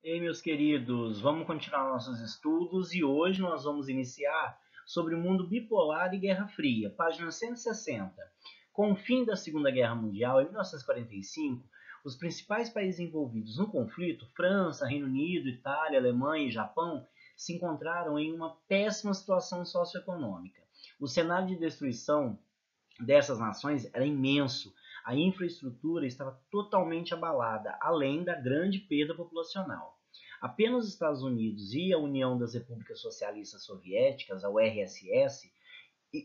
Ei, meus queridos, vamos continuar nossos estudos e hoje nós vamos iniciar sobre o mundo bipolar e Guerra Fria, página 160. Com o fim da Segunda Guerra Mundial, em 1945, os principais países envolvidos no conflito, França, Reino Unido, Itália, Alemanha e Japão, se encontraram em uma péssima situação socioeconômica. O cenário de destruição dessas nações era imenso. A infraestrutura estava totalmente abalada, além da grande perda populacional. Apenas os Estados Unidos e a União das Repúblicas Socialistas Soviéticas, a URSS,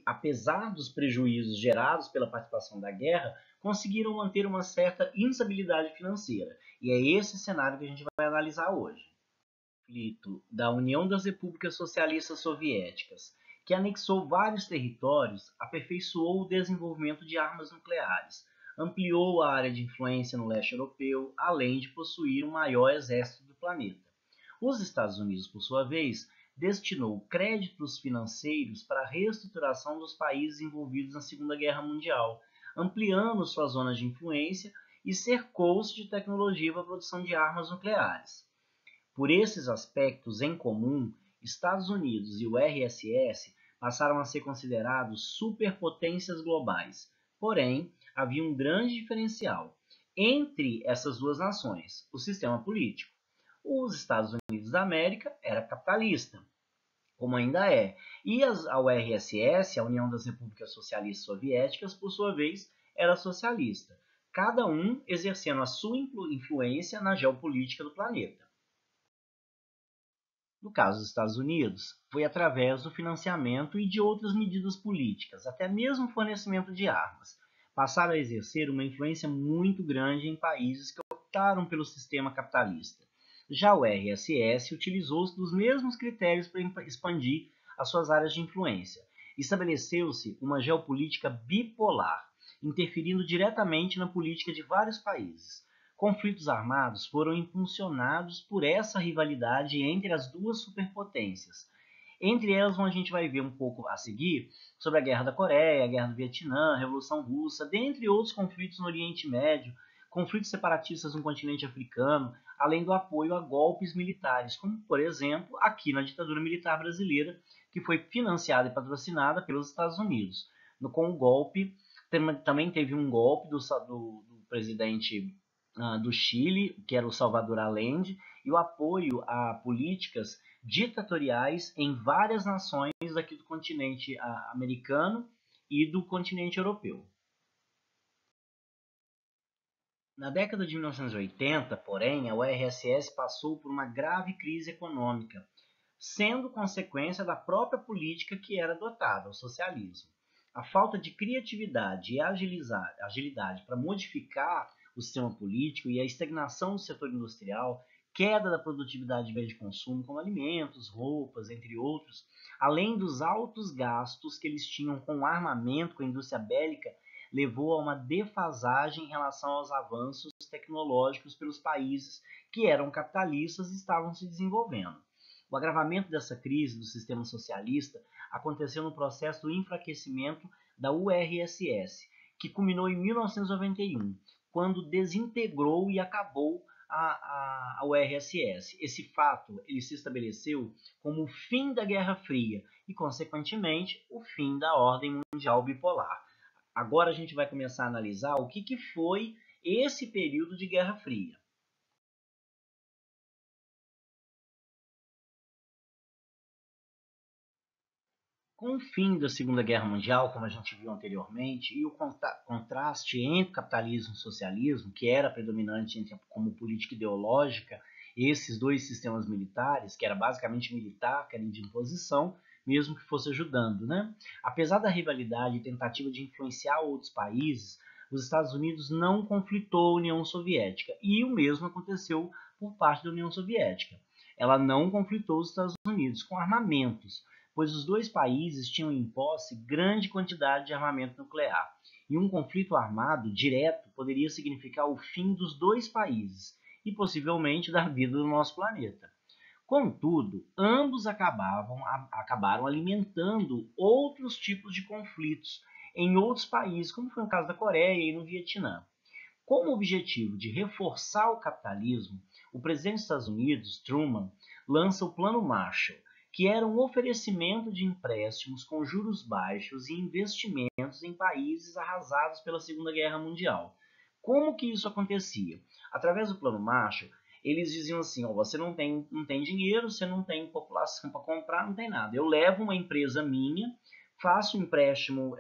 apesar dos prejuízos gerados pela participação da guerra, conseguiram manter uma certa instabilidade financeira. E é esse cenário que a gente vai analisar hoje. O conflito da União das Repúblicas Socialistas Soviéticas, que anexou vários territórios, aperfeiçoou o desenvolvimento de armas nucleares, ampliou a área de influência no leste europeu, além de possuir o maior exército do planeta. Os Estados Unidos, por sua vez, destinou créditos financeiros para a reestruturação dos países envolvidos na Segunda Guerra Mundial, ampliando suas zonas de influência e cercou-se de tecnologia para a produção de armas nucleares. Por esses aspectos em comum, Estados Unidos e o RSS passaram a ser considerados superpotências globais. Porém, havia um grande diferencial entre essas duas nações: o sistema político. Os Estados Unidos da América era capitalista, como ainda é, e a URSS, a União das Repúblicas Socialistas Soviéticas, por sua vez, era socialista, cada um exercendo a sua influência na geopolítica do planeta. No caso dos Estados Unidos, foi através do financiamento e de outras medidas políticas, até mesmo fornecimento de armas. Passaram a exercer uma influência muito grande em países que optaram pelo sistema capitalista. Já o RSS utilizou-se dos mesmos critérios para expandir as suas áreas de influência. Estabeleceu-se uma geopolítica bipolar, interferindo diretamente na política de vários países. Conflitos armados foram impulsionados por essa rivalidade entre as duas superpotências. Entre elas, a gente vai ver um pouco a seguir sobre a Guerra da Coreia, a Guerra do Vietnã, a Revolução Russa, dentre outros conflitos no Oriente Médio, conflitos separatistas no continente africano, além do apoio a golpes militares, como, por exemplo, aqui na ditadura militar brasileira, que foi financiada e patrocinada pelos Estados Unidos. Com o golpe, também teve um golpe do presidente do Chile, que era o Salvador Allende, e o apoio a políticas ditatoriais em várias nações aqui do continente americano e do continente europeu. Na década de 1980, porém, a URSS passou por uma grave crise econômica, sendo consequência da própria política que era adotada, o socialismo. A falta de criatividade e agilidade para modificar o sistema político e a estagnação do setor industrial, queda da produtividade de bens de consumo, como alimentos, roupas, entre outros, além dos altos gastos que eles tinham com o armamento, com a indústria bélica, levou a uma defasagem em relação aos avanços tecnológicos pelos países que eram capitalistas e estavam se desenvolvendo. O agravamento dessa crise do sistema socialista aconteceu no processo do enfraquecimento da URSS, que culminou em 1991, quando desintegrou e acabou a URSS. Esse fato ele se estabeleceu como o fim da Guerra Fria e, consequentemente, o fim da ordem mundial bipolar. Agora a gente vai começar a analisar o que foi esse período de Guerra Fria. Com o fim da Segunda Guerra Mundial, como a gente viu anteriormente, e o contraste entre capitalismo e socialismo, que era predominante como política ideológica, esses dois sistemas militares, que era basicamente militar, que era de imposição, mesmo que fosse ajudando, né? Apesar da rivalidade e tentativa de influenciar outros países, os Estados Unidos não conflitou a União Soviética, e o mesmo aconteceu por parte da União Soviética. Ela não conflitou os Estados Unidos com armamentos, pois os dois países tinham em posse grande quantidade de armamento nuclear, e um conflito armado direto poderia significar o fim dos dois países e possivelmente da vida do nosso planeta. Contudo, ambos acabaram alimentando outros tipos de conflitos em outros países, como foi o caso da Coreia e no Vietnã. Com o objetivo de reforçar o capitalismo, o presidente dos Estados Unidos, Truman, lança o Plano Marshall, que era um oferecimento de empréstimos com juros baixos e investimentos em países arrasados pela Segunda Guerra Mundial. Como que isso acontecia? Através do Plano Marshall, eles diziam assim, ó, você não tem dinheiro, você não tem população para comprar, não tem nada. Eu levo uma empresa minha, faço um empréstimo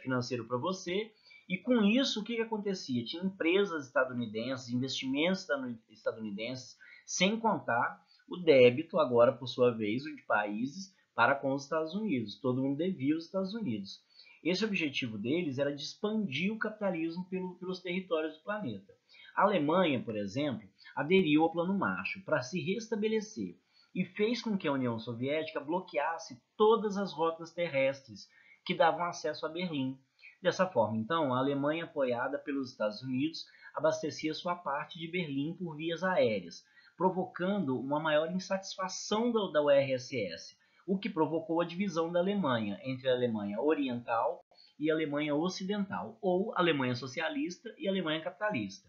financeiro para você, e com isso, o que acontecia? Tinha empresas estadunidenses, investimentos estadunidenses, sem contar o débito, agora por sua vez, de países para com os Estados Unidos. Todo mundo devia aos Estados Unidos. Esse objetivo deles era de expandir o capitalismo pelos territórios do planeta. A Alemanha, por exemplo, aderiu ao Plano Marshall para se restabelecer e fez com que a União Soviética bloqueasse todas as rotas terrestres que davam acesso a Berlim. Dessa forma, então, a Alemanha, apoiada pelos Estados Unidos, abastecia sua parte de Berlim por vias aéreas, provocando uma maior insatisfação da URSS, o que provocou a divisão da Alemanha entre a Alemanha Oriental e a Alemanha Ocidental, ou Alemanha Socialista e Alemanha Capitalista.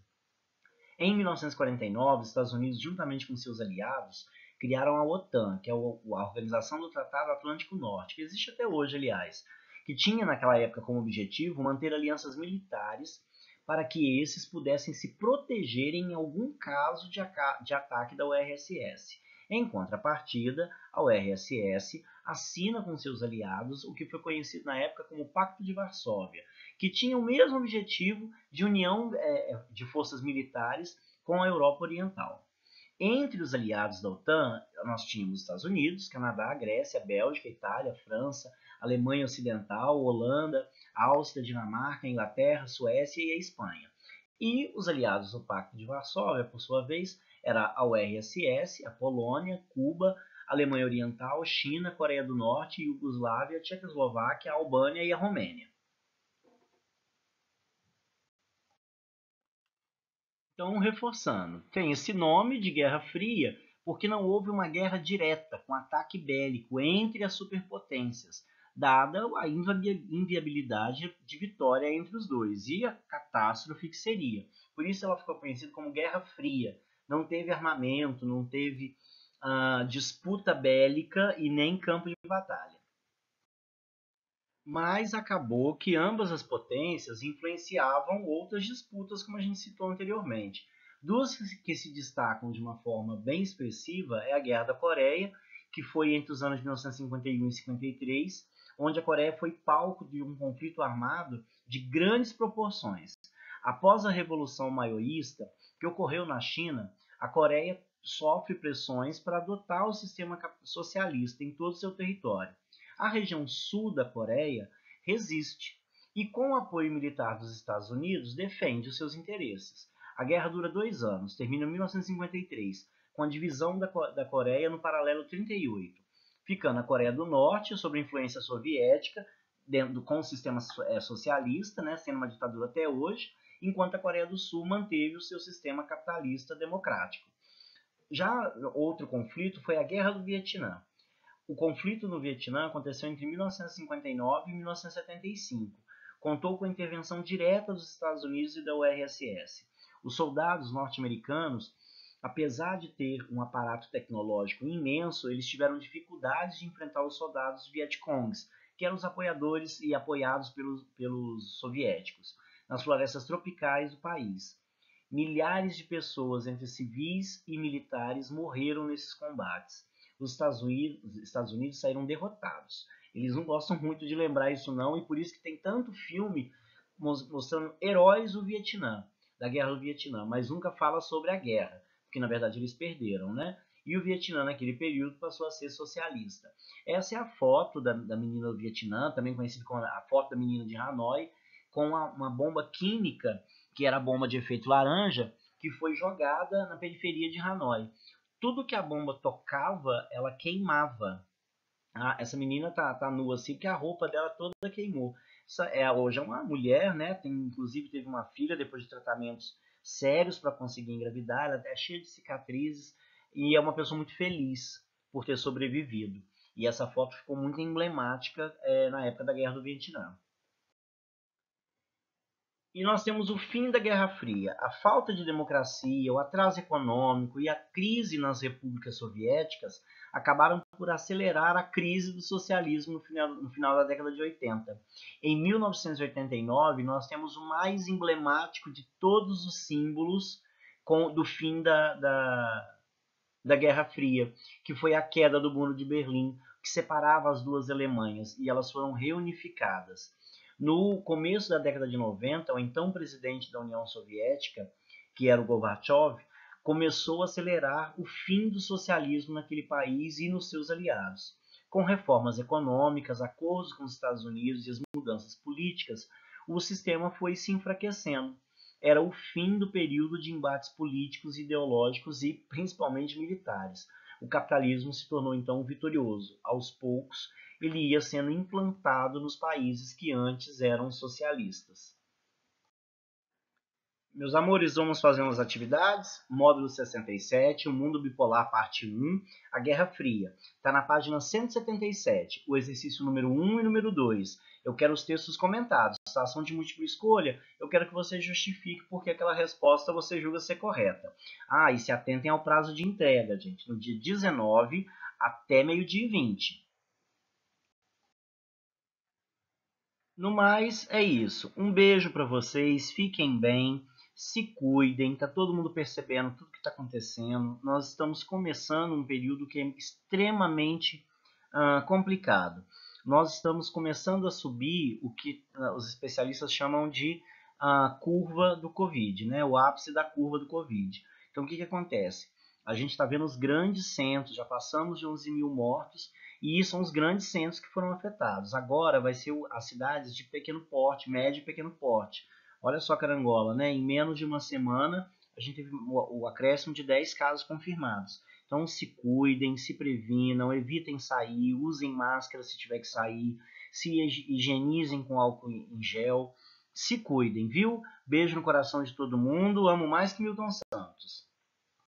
Em 1949, os Estados Unidos, juntamente com seus aliados, criaram a OTAN, que é a Organização do Tratado Atlântico Norte, que existe até hoje, aliás, que tinha naquela época como objetivo manter alianças militares para que esses pudessem se proteger em algum caso de ataque da URSS. Em contrapartida, a URSS assina com seus aliados o que foi conhecido na época como Pacto de Varsóvia, que tinha o mesmo objetivo de união de forças militares com a Europa Oriental. Entre os aliados da OTAN, nós tínhamos os Estados Unidos, Canadá, Grécia, Bélgica, Itália, França, Alemanha Ocidental, Holanda, Áustria, Dinamarca, Inglaterra, Suécia e a Espanha. E os aliados do Pacto de Varsóvia, por sua vez, era a URSS, a Polônia, Cuba, Alemanha Oriental, China, Coreia do Norte, Iugoslávia, Tchecoslováquia, a Albânia e a Romênia. Então, reforçando, tem esse nome de Guerra Fria porque não houve uma guerra direta com ataque bélico entre as superpotências, dada a inviabilidade de vitória entre os dois e a catástrofe que seria. Por isso ela ficou conhecida como Guerra Fria. Não teve armamento, não teve disputa bélica e nem campo de batalha. Mas acabou que ambas as potências influenciavam outras disputas, como a gente citou anteriormente. Duas que se destacam de uma forma bem expressiva é a Guerra da Coreia, que foi entre os anos de 1951 e 53, onde a Coreia foi palco de um conflito armado de grandes proporções. Após a Revolução Maoísta, que ocorreu na China, a Coreia sofre pressões para adotar o sistema socialista em todo o seu território. A região sul da Coreia resiste e, com o apoio militar dos Estados Unidos, defende os seus interesses. A guerra dura 2 anos, termina em 1953, com a divisão da Coreia no paralelo 38, ficando a Coreia do Norte sob a influência soviética, com o sistema socialista, né, sendo uma ditadura até hoje, enquanto a Coreia do Sul manteve o seu sistema capitalista democrático. Já outro conflito foi a Guerra do Vietnã. O conflito no Vietnã aconteceu entre 1959 e 1975. Contou com a intervenção direta dos Estados Unidos e da URSS. Os soldados norte-americanos, apesar de ter um aparato tecnológico imenso, eles tiveram dificuldades de enfrentar os soldados Vietcongs, que eram os apoiadores e apoiados pelos soviéticos, nas florestas tropicais do país. Milhares de pessoas, entre civis e militares, morreram nesses combates. Os Estados Unidos saíram derrotados. Eles não gostam muito de lembrar isso não, e por isso que tem tanto filme mostrando heróis do Vietnã, da Guerra do Vietnã, mas nunca fala sobre a guerra, porque na verdade eles perderam, né? E o Vietnã naquele período passou a ser socialista. Essa é a foto da menina do Vietnã, também conhecida como a foto da menina de Hanoi, com uma bomba química, que era a bomba de efeito laranja, que foi jogada na periferia de Hanoi. Tudo que a bomba tocava, ela queimava. Essa menina tá nua assim, que a roupa dela toda queimou. Hoje é uma mulher, né? Inclusive teve uma filha depois de tratamentos sérios para conseguir engravidar. Ela é cheia de cicatrizes e é uma pessoa muito feliz por ter sobrevivido. E essa foto ficou muito emblemática na época da Guerra do Vietnã. E nós temos o fim da Guerra Fria. A falta de democracia, o atraso econômico e a crise nas repúblicas soviéticas acabaram por acelerar a crise do socialismo no final da década de 80. Em 1989, nós temos o mais emblemático de todos os símbolos do fim da Guerra Fria, que foi a queda do Muro de Berlim, que separava as duas Alemanhas, e elas foram reunificadas. No começo da década de 90, o então presidente da União Soviética, que era o Gorbachev, começou a acelerar o fim do socialismo naquele país e nos seus aliados. Com reformas econômicas, acordos com os Estados Unidos e as mudanças políticas, o sistema foi se enfraquecendo. Era o fim do período de embates políticos, ideológicos e principalmente militares. O capitalismo se tornou então vitorioso. Aos poucos, ele ia sendo implantado nos países que antes eram socialistas. Meus amores, vamos fazendo as atividades. Módulo 67, o mundo bipolar, parte 1, a Guerra Fria. Está na página 177, o exercício número 1 e número 2. Eu quero os textos comentados. A ação de múltipla escolha, eu quero que você justifique porque aquela resposta você julga ser correta. Ah, e se atentem ao prazo de entrega, gente, no dia 19 até meio-dia e 20. No mais, é isso. Um beijo para vocês, fiquem bem, se cuidem, tá todo mundo percebendo tudo que está acontecendo. Nós estamos começando um período que é extremamente complicado. Nós estamos começando a subir o que os especialistas chamam de curva do Covid, né? O ápice da curva do Covid. Então, o que acontece? A gente está vendo os grandes centros, já passamos de 11 mil mortos, e são os grandes centros que foram afetados. Agora vai ser as cidades de pequeno porte, médio e pequeno porte. Olha só, Carangola, né? Em menos de uma semana, a gente teve o acréscimo de 10 casos confirmados. Então, se cuidem, se previnam, evitem sair, usem máscara se tiver que sair, se higienizem com álcool em gel. Se cuidem, viu? Beijo no coração de todo mundo. Amo mais que Milton Santos.